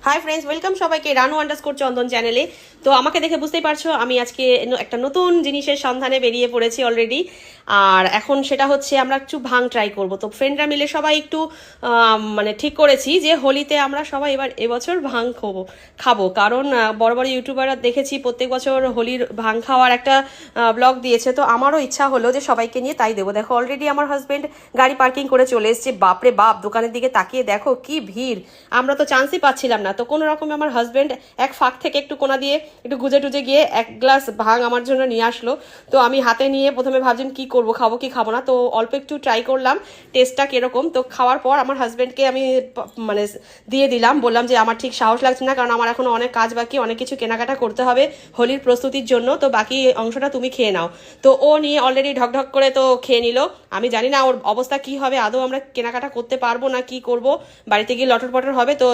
Hi friends, welcome সবাইকে Ranu underscore চন্দন চ্যানেলে। তো আমাকে দেখে বুঝতেই পারছো আমি আজকে একটা নতুন জিনিসের সন্ধানে বেরিয়ে পড়েছি অলরেডি। আর এখন সেটা হচ্ছে আমরা একটু ভাং ট্রাই করব। তো ফ্রেন্ডরা মিলে সবাই একটু মানে ঠিক করেছি যে হোলিতে আমরা সবাই এবার এবছর ভাং খাবো। কারণ বড় বড় ইউটিউবাররা দেখেছি প্রত্যেক বছর হোলির ভাং খাওয়ার একটা ব্লগ দিয়েছে। তো আমারও ইচ্ছা হলো যে সবাইকে নিয়ে তাই দেবো। দেখো অলরেডি আমার হাজবেন্ড গাড়ি পার্কিং করে চলে এসেছে। বাপরে বাপ, দোকানের দিকে তাকিয়ে দেখো কি ভিড়, আমরা তো চান্সই পাচ্ছিলাম না। তো কোনো রকমে আমার হাজবেন্ড এক ফাঁক থেকে একটু কোনা দিয়ে একটু গুজে টুজে গিয়ে এক গ্লাস ভাং আমার জন্য নিয়ে আসলো। তো আমি হাতে নিয়ে প্রথমে ভাবছিলাম কি করব, খাবো কি খাবো না। তো অল্প একটু ট্রাই করলাম টেস্টটা কিরকম। তো খাওয়ার পর আমার হাজবেন্ডকে আমি মানে দিয়ে দিলাম, বললাম যে আমার ঠিক সাহস লাগছে না, কারণ আমার এখনো অনেক কাজ বাকি, অনেক কিছু কেনাকাটা করতে হবে হোলির প্রস্তুতির জন্য। তো বাকি অংশটা তুমি খেয়ে নাও। তো ও নিয়ে অলরেডি ঢকঢক করে তো খেয়ে নিল। আমি জানি না ওর অবস্থা কি হবে, আদৌ আমরা কেনাকাটা করতে পারবো না কি করব, বাড়িতে গিয়ে লটর পটর হবে। তো